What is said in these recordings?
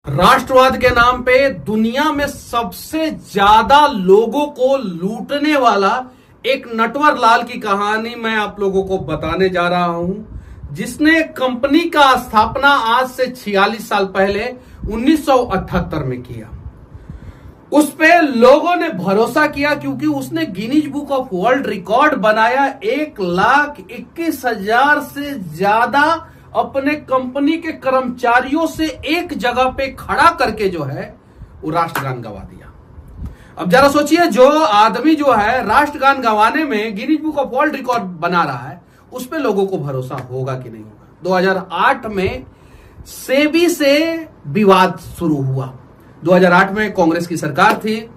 राष्ट्रवाद के नाम पे दुनिया में सबसे ज्यादा लोगों को लूटने वाला एक नटवर लाल की कहानी मैं आप लोगों को बताने जा रहा हूं, जिसने कंपनी का स्थापना आज से 46 साल पहले 1978 में किया। उस पे लोगों ने भरोसा किया क्योंकि उसने Guinness book of world record बनाया। 1,21,000 से ज्यादा अपने कंपनी के कर्मचारियों से एक जगह पे खड़ा करके जो है वो राष्ट्रगान गवा दिया। अब जरा सोचिए, जो आदमी जो है राष्ट्रगान गवाने में Guinness book of world record बना रहा है, उस पे लोगों को भरोसा होगा कि नहीं होगा। 2008 में सेबी से विवाद शुरू हुआ। 2008 में कांग्रेस की सरकार थी।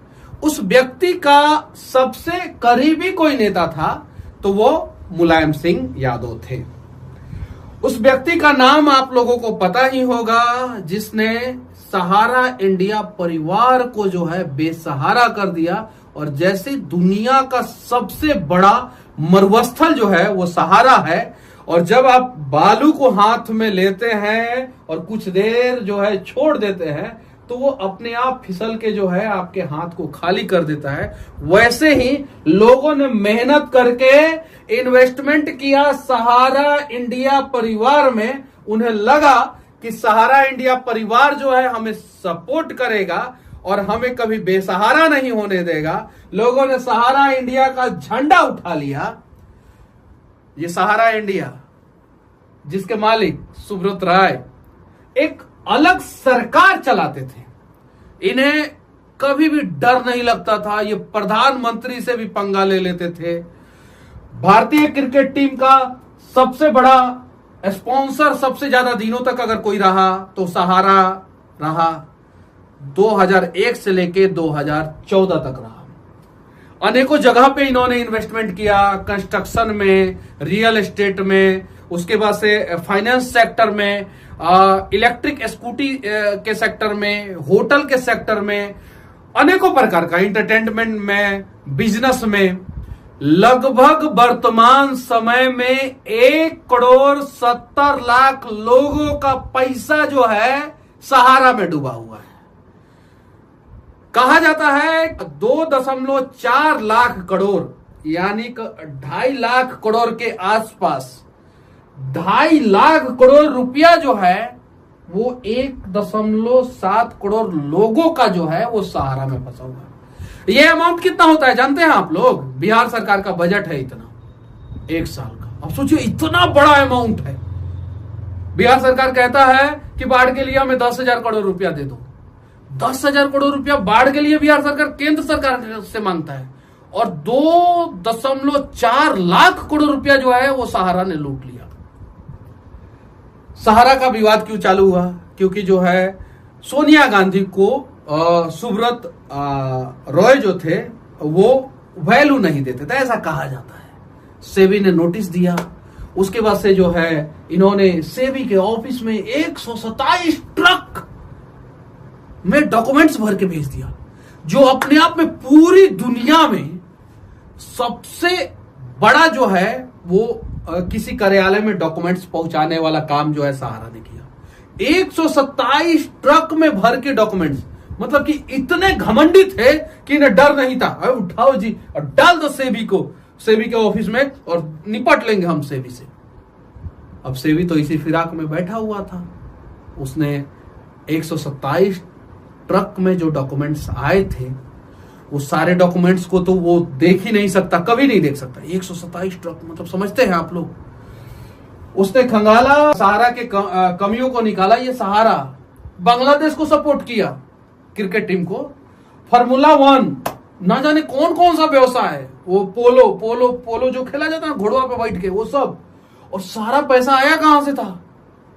उस व्यक्ति का सबसे करीबी कोई नेता था तो वो मुलायम सिंह यादव थे। उस व्यक्ति का नाम आप लोगों को पता ही होगा, जिसने सहारा इंडिया परिवार को जो है बेसहारा कर दिया। और जैसे दुनिया का सबसे बड़ा मरुस्थल जो है वो सहारा है, और जब आप बालू को हाथ में लेते हैं और कुछ देर जो है छोड़ देते हैं तो वो अपने आप फिसल के जो है आपके हाथ को खाली कर देता है। वैसे ही लोगों ने मेहनत करके इन्वेस्टमेंट किया सहारा इंडिया परिवार में। उन्हें लगा कि सहारा इंडिया परिवार जो है हमें सपोर्ट करेगा और हमें कभी बेसहारा नहीं होने देगा। लोगों ने सहारा इंडिया का झंडा उठा लिया। ये सहारा इंडिया, जिसके मालिक सुब्रत राय एक अलग सरकार चलाते थे, इन्हें कभी भी डर नहीं लगता था। ये प्रधानमंत्री से भी पंगा ले लेते थे। भारतीय क्रिकेट टीम का सबसे बड़ा स्पॉन्सर सबसे ज्यादा दिनों तक अगर कोई रहा तो सहारा रहा। 2001 से लेके 2014 तक रहा। अनेकों जगह पे इन्होंने इन्वेस्टमेंट किया, कंस्ट्रक्शन में, रियल एस्टेट में, उसके बाद से फाइनेंस सेक्टर में, इलेक्ट्रिक स्कूटी के सेक्टर में, होटल के सेक्टर में, अनेकों प्रकार का एंटरटेनमेंट में, बिजनेस में। लगभग वर्तमान समय में 1,70,00,000 लोगों का पैसा जो है सहारा में डूबा हुआ है। कहा जाता है 2.4 लाख करोड़ यानी 2.5 लाख करोड़ के आसपास 2.5 लाख करोड़ रुपया जो है वो 1.7 करोड़ लोगों का जो है वो सहारा में फंसा हुआ है। ये अमाउंट कितना होता है जानते हैं आप लोग? बिहार सरकार का बजट है इतना, 1 साल का। अब सोचिए, इतना बड़ा अमाउंट है। बिहार सरकार कहता है कि बाढ़ के लिए हमें 10,000 करोड़ रुपया दे दो। 10,000 करोड़ रुपया बाढ़ के लिए बिहार सरकार केंद्र सरकार से मांगता है, और 2.4 लाख करोड़ रुपया जो है वो सहारा ने लूट लिया। सहारा का विवाद क्यों चालू हुआ? क्योंकि जो है सोनिया गांधी को सुब्रत रॉय जो थे वो वैल्यू नहीं देते थे, ऐसा कहा जाता है। सेबी ने नोटिस दिया। उसके बाद से जो है इन्होंने सेबी के ऑफिस में 127 ट्रक में डॉक्यूमेंट्स भर के भेज दिया, जो अपने आप में पूरी दुनिया में सबसे बड़ा जो है वो किसी कार्यालय में डॉक्यूमेंट्स पहुंचाने वाला काम जो है सहारा ने किया। 127 ट्रक में भर के डॉक्यूमेंट्स, मतलब कि इतने घमंडी थे कि इन्हें डर नहीं था। उठाओ जी और डाल दो सेबी के ऑफिस में और निपट लेंगे हम सेबी से। अब सेबी तो इसी फिराक में बैठा हुआ था। उसने 127 ट्रक में जो डॉक्यूमेंट्स आए थे वो सारे डॉक्यूमेंट्स को तो वो देख ही नहीं सकता, कभी नहीं देख सकता। 127 ट्रक मतलब समझते हैं आप लोग। उसने खंगाला, सहारा के कमियों को निकाला। ये सहारा बांग्लादेश को सपोर्ट किया, क्रिकेट टीम को, फार्मूला 1, ना जाने कौन कौन सा व्यवसाय है, वो पोलो जो खेला जाता है घोड़वा पे बैठ के, वो सब। और सारा पैसा आया कहां से था?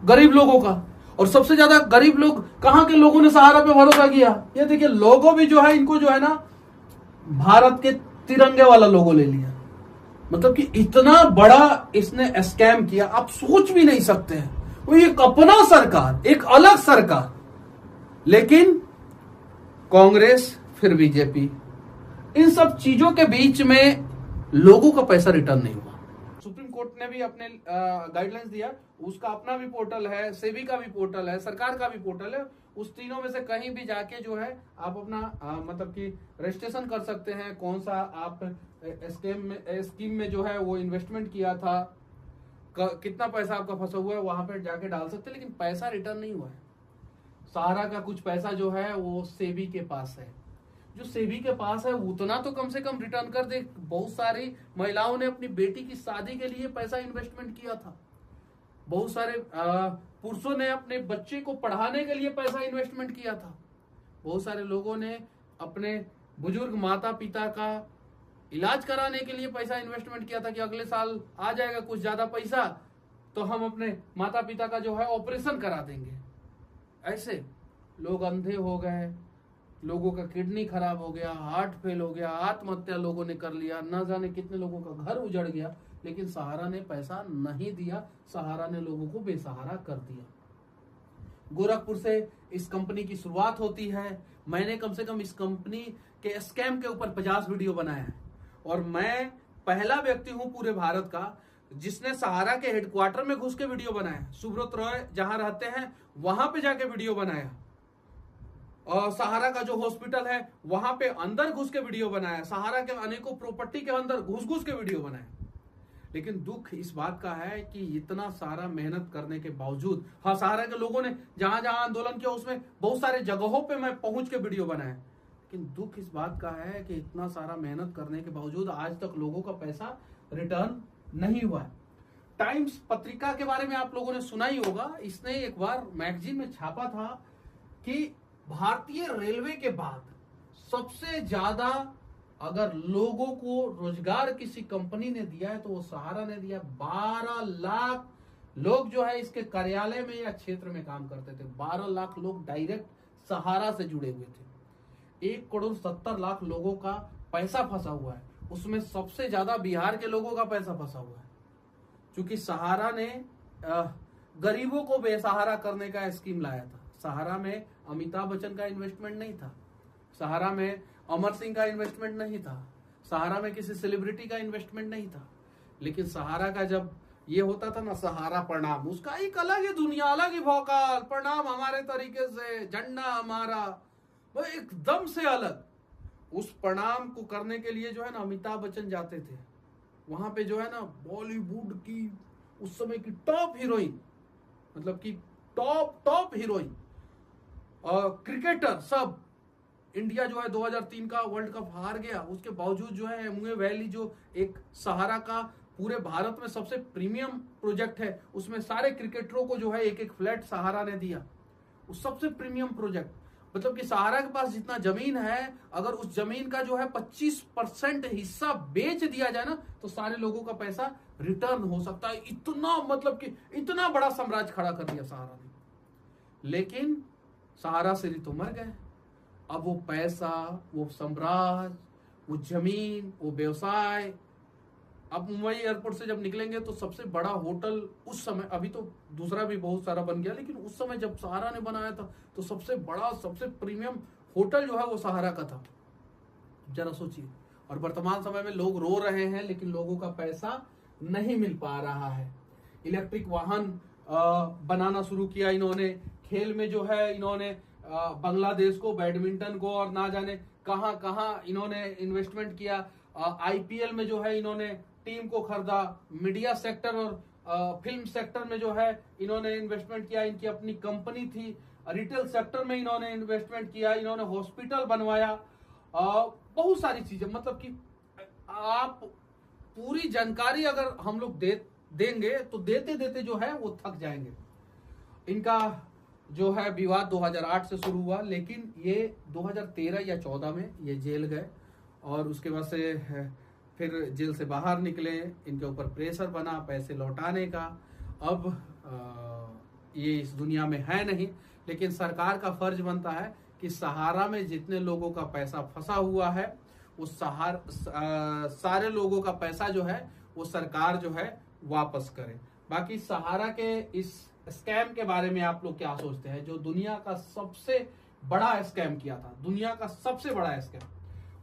गरीब लोगों का। और सबसे ज्यादा गरीब लोग कहां के लोगों ने सहारा पे भरोसा किया? ये देखिए, लोगो भी जो है इनको जो है ना भारत के तिरंगे वाला लोगो ले लिया। मतलब कि इतना बड़ा इसने स्कैम किया, आप सोच भी नहीं सकते हैं। वो एक अपना सरकार, एक अलग सरकार, लेकिन कांग्रेस फिर बीजेपी, इन सब चीजों के बीच में लोगों का पैसा रिटर्न नहीं हुआ। सुप्रीम कोर्ट ने भी अपने गाइडलाइंस दिया, उसका अपना भी पोर्टल है, सेबी का भी पोर्टल है, सरकार का भी पोर्टल है, उस तीनों में से कहीं भी जाके जो है आप अपना मतलब कि रजिस्ट्रेशन कर सकते हैं, कौन सा आप स्कीम में जो है वो इन्वेस्टमेंट किया था, कितना पैसा आपका फंसा हुआ है, वहां पे जाके डाल सकते हैं। लेकिन पैसा रिटर्न नहीं हुआ है। सहारा का कुछ पैसा जो है वो सेबी के पास है। जो सेबी के पास है उतना तो कम से कम रिटर्न कर दे। बहुत सारी महिलाओं ने अपनी बेटी की शादी के लिए पैसा इन्वेस्टमेंट किया था। बहुत सारे पुरुषों ने अपने बच्चे को पढ़ाने के लिए पैसा इन्वेस्टमेंट किया था। बहुत सारे लोगों ने अपने बुजुर्ग माता पिता का इलाज कराने के लिए पैसा इन्वेस्टमेंट किया था कि अगले साल आ जाएगा कुछ ज्यादा पैसा तो हम अपने माता पिता का जो है ऑपरेशन करा देंगे। ऐसे लोग अंधे हो गए, लोगों का किडनी खराब हो गया, हार्ट फेल हो गया, आत्महत्या लोगों ने कर लिया, न जाने कितने लोगों का घर उजड़ गया। लेकिन सहारा ने पैसा नहीं दिया, सहारा ने लोगों को बेसहारा कर दिया। गोरखपुर से इस कंपनी की शुरुआत होती है। मैंने कम से कम इस कंपनी के स्कैम के ऊपर 50 वीडियो बनाया है और मैं पहला व्यक्ति हूं पूरे भारत का जिसने सहारा के हेडक्वार्टर में घुस के वीडियो बनाया। सुब्रत रॉय जहां रहते हैं वहां पे जाके वीडियो बनाया और सहारा का जो हॉस्पिटल है वहां पे अंदर घुस के वीडियो बनाया। सहारा के अनेकों प्रॉपर्टी के अंदर घुस के वीडियो बनाया। लेकिन दुख इस बात का है कि इतना सारा मेहनत करने के बावजूद, हाँ सहारा के लोगों ने जहां जहां आंदोलन किया उसमें बहुत सारे जगहों पे मैं पहुंच के वीडियो बनाया। लेकिन दुख इस बात का है कि इतना सारा मेहनत करने के बावजूद आज तक लोगों का पैसा रिटर्न नहीं हुआ है। टाइम्स पत्रिका के बारे में आप लोगों ने सुना ही होगा। इसने एक बार मैगजीन में छापा था कि भारतीय रेलवे के बाद सबसे ज्यादा अगर लोगों को रोजगार किसी कंपनी ने दिया है तो वो सहारा ने दिया। 12 लाख लोग जो है इसके कार्यालय में या क्षेत्र में काम करते थे। 12 लाख लोग डायरेक्ट सहारा से जुड़े हुए थे। 1,70,00,000 लोगों का पैसा फंसा हुआ है। उसमें सबसे ज्यादा बिहार के लोगों का पैसा फंसा हुआ है। क्योंकि सहारा ने गरीबों को बेसहारा करने का स्कीम लाया था। सहारा में अमिताभ बच्चन का इन्वेस्टमेंट नहीं था। सहारा में अमर सिंह का इन्वेस्टमेंट नहीं था। सहारा में किसी सेलिब्रिटी का इन्वेस्टमेंट नहीं था। लेकिन सहारा का जब ये होता था ना, सहारा प्रणाम, उसका एक अलग ही दुनिया, अलग ही भौकाल, प्रणाम हमारे तरीके से, झंडा हमारा, वो एकदम से अलग। उस प्रणाम को करने के लिए जो है ना अमिताभ बच्चन जाते थे। वहां पे जो है ना बॉलीवुड की उस समय की टॉप हीरोइन, मतलब कि टॉप हीरोइन और क्रिकेटर सब। इंडिया जो है 2003 का वर्ल्ड कप हार गया, उसके बावजूद जो है एमवे वैली जो एक सहारा का पूरे भारत में सबसे प्रीमियम प्रोजेक्ट है, उसमें सारे क्रिकेटरों को जो है एक एक फ्लैट सहारा ने दिया। उस सबसे प्रीमियम प्रोजेक्ट, मतलब कि सहारा के पास जितना जमीन है, अगर उस जमीन का जो है 25% हिस्सा बेच दिया जाए ना तो सारे लोगों का पैसा रिटर्न हो सकता है। इतना, मतलब कि इतना बड़ा साम्राज्य खड़ा कर दिया सहारा ने। लेकिन सहारा सिरी तो मर गए। अब वो पैसा, वो साम्राज्य, वो जमीन, वो व्यवसाय। अब मुंबई एयरपोर्ट से जब निकलेंगे तो सबसे बड़ा होटल उस समय, अभी तो दूसरा भी बहुत सारा बन गया, लेकिन उस समय जब सहारा ने बनाया था तो सबसे बड़ा, सबसे प्रीमियम होटल जो है वो सहारा का था। जरा सोचिए। और वर्तमान समय में लोग रो रहे हैं लेकिन लोगों का पैसा नहीं मिल पा रहा है। इलेक्ट्रिक वाहन बनाना शुरू किया इन्होंने। खेल में जो है इन्होंने बांग्लादेश को, बैडमिंटन को और ना जाने कहां कहां इन्होंने इन्वेस्टमेंट किया। आईपीएल में जो है इन्होंने टीम को खरीदा। मीडिया सेक्टर और फिल्म सेक्टर में जो है इन्होंने इन्वेस्टमेंट किया। इनकी अपनी कंपनी थी। रिटेल सेक्टर में इन्होंने इन्वेस्टमेंट किया। इन्होंने हॉस्पिटल बनवाया, बहुत सारी चीजें। मतलब कि आप पूरी जानकारी अगर हम लोग देंगे तो देते देते जो है वो थक जाएंगे। इनका जो है विवाद 2008 से शुरू हुआ, लेकिन ये 2013 या 14 में ये जेल गए और उसके बाद से फिर जेल से बाहर निकले। इनके ऊपर प्रेशर बना पैसे लौटाने का। अब ये इस दुनिया में है नहीं, लेकिन सरकार का फर्ज बनता है कि सहारा में जितने लोगों का पैसा फंसा हुआ है वो सारे लोगों का पैसा जो है वो सरकार जो है वापस करे। बाकी सहारा के इस स्कैम के बारे में आप लोग क्या सोचते हैं? जो दुनिया का सबसे बड़ा स्कैम किया था, दुनिया का सबसे बड़ा स्कैम,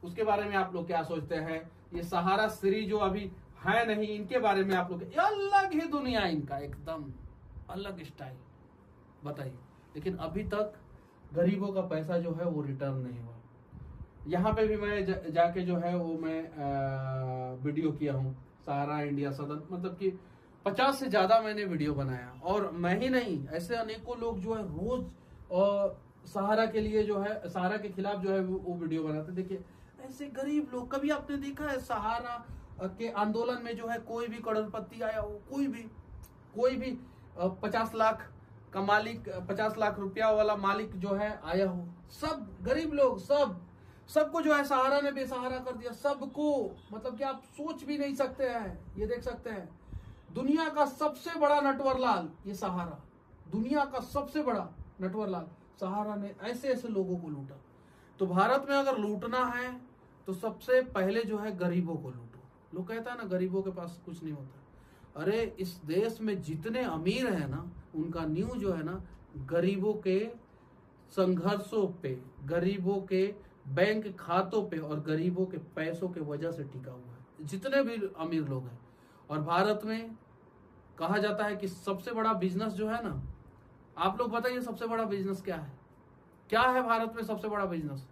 उसके बारे में आप लोग क्या सोचते हैं? ये सहारा श्री जो अभी है नहीं, इनके बारे में आप लोग, अलग ही दुनिया, इनका एकदम अलग स्टाइल, बताइए। लेकिन अभी तक गरीबों का पैसा जो है वो रिटर्न नहीं हुआ। यहाँ पे भी मैं जाके जो है वो मैं वीडियो किया हूँ, सहारा इंडिया सदन, मतलब कि 50 से ज्यादा मैंने वीडियो बनाया। और मैं ही नहीं, ऐसे अनेकों लोग जो है रोज सहारा के लिए जो है, सहारा के खिलाफ जो है वो वीडियो बनाते। देखिए ऐसे गरीब लोग, कभी आपने देखा है सहारा के आंदोलन में जो है कोई भी करोड़पति आया हो, कोई भी 50 लाख का मालिक, 50 लाख रुपया वाला मालिक जो है आया हो? सब गरीब लोग, सबको जो है सहारा ने बेसहारा कर दिया, सबको। मतलब कि आप सोच भी नहीं सकते हैं। ये देख सकते हैं, दुनिया का सबसे बड़ा नटवरलाल ये सहारा, दुनिया का सबसे बड़ा नटवरलाल सहारा ने ऐसे ऐसे लोगों को लूटा। तो भारत में अगर लूटना है तो सबसे पहले जो है गरीबों को लूटो। लोग कहता है ना गरीबों के पास कुछ नहीं होता। अरे इस देश में जितने अमीर है ना, उनका न्यू जो है ना गरीबों के संघर्षों पे, गरीबों के बैंक खातों पे और गरीबों के पैसों के वजह से टिका हुआ है, जितने भी अमीर लोग हैं। और भारत में कहा जाता है कि सबसे बड़ा बिजनेस जो है ना, आप लोग बताइए सबसे बड़ा बिजनेस क्या है? क्या है भारत में सबसे बड़ा बिजनेस?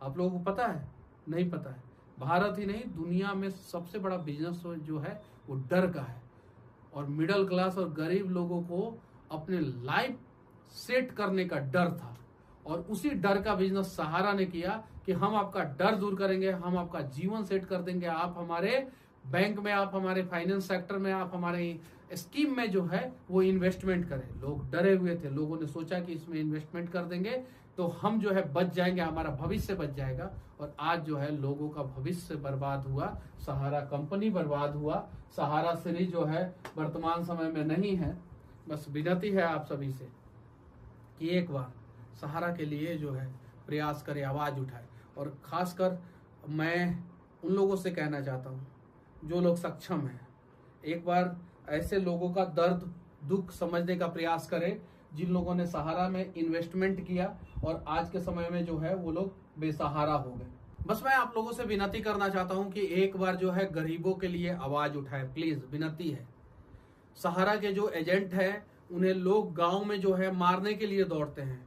आप लोगों को पता है? नहीं पता है। भारत ही नहीं, दुनिया में सबसे बड़ा बिजनेस जो है वो डर का है। और मिडिल क्लास और गरीब लोगों को अपने लाइफ सेट करने का डर था, और उसी डर का बिजनेस सहारा ने किया कि हम आपका डर दूर करेंगे, हम आपका जीवन सेट कर देंगे, आप हमारे बैंक में, आप हमारे फाइनेंस सेक्टर में, आप हमारे स्कीम में जो है वो इन्वेस्टमेंट करें। लोग डरे हुए थे, लोगों ने सोचा कि इसमें इन्वेस्टमेंट कर देंगे तो हम जो है बच जाएंगे, हमारा भविष्य बच जाएगा। और आज जो है लोगों का भविष्य बर्बाद हुआ, सहारा कंपनी बर्बाद हुआ, सहारा श्री जो है वर्तमान समय में नहीं है। बस विनती है आप सभी से कि एक बार सहारा के लिए जो है प्रयास करे, आवाज उठाए। और खासकर मैं उन लोगों से कहना चाहता हूँ जो लोग सक्षम हैं, एक बार ऐसे लोगों का दर्द दुख समझने का प्रयास करें जिन लोगों ने सहारा में इन्वेस्टमेंट किया और आज के समय में जो है वो लोग बेसहारा हो गए। बस मैं आप लोगों से विनती करना चाहता हूं कि एक बार जो है गरीबों के लिए आवाज उठाए, प्लीज, विनती है। सहारा के जो एजेंट है उन्हें लोग गांव में जो है मारने के लिए दौड़ते हैं।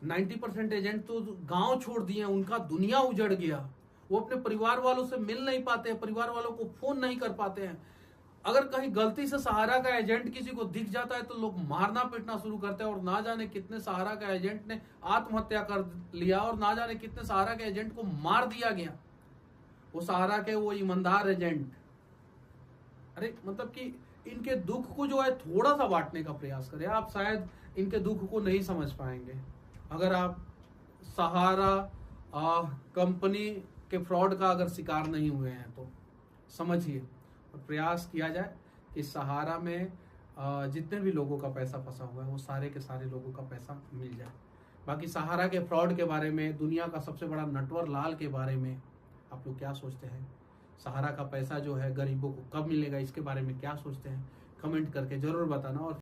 90% एजेंट तो गांव छोड़ दिए, उनका दुनिया उजड़ गया। वो अपने परिवार वालों से मिल नहीं पाते हैं, परिवार वालों को फोन नहीं कर पाते हैं। अगर कहीं गलती से सहारा का एजेंट किसी को दिख जाता है तो लोग मारना पीटना शुरू करते हैं। और ना जाने कितने सहारा का एजेंट ने आत्महत्या कर लिया, और ना जाने कितने सहारा के एजेंट को मार दिया गया। वो सहारा के वो ईमानदार एजेंट, अरे मतलब कि इनके दुख को जो है थोड़ा सा बांटने का प्रयास करें। आप शायद इनके दुख को नहीं समझ पाएंगे अगर आप सहारा कंपनी के फ्रॉड का अगर शिकार नहीं हुए हैं तो समझिए। और प्रयास किया जाए कि सहारा में जितने भी लोगों का पैसा फंसा हुआ है वो सारे के सारे लोगों का पैसा मिल जाए। बाकी सहारा के फ्रॉड के बारे में, दुनिया का सबसे बड़ा नटवर लाल के बारे में आप लोग क्या सोचते हैं? सहारा का पैसा जो है गरीबों को कब मिलेगा, इसके बारे में क्या सोचते हैं? कमेंट करके जरूर बताना। और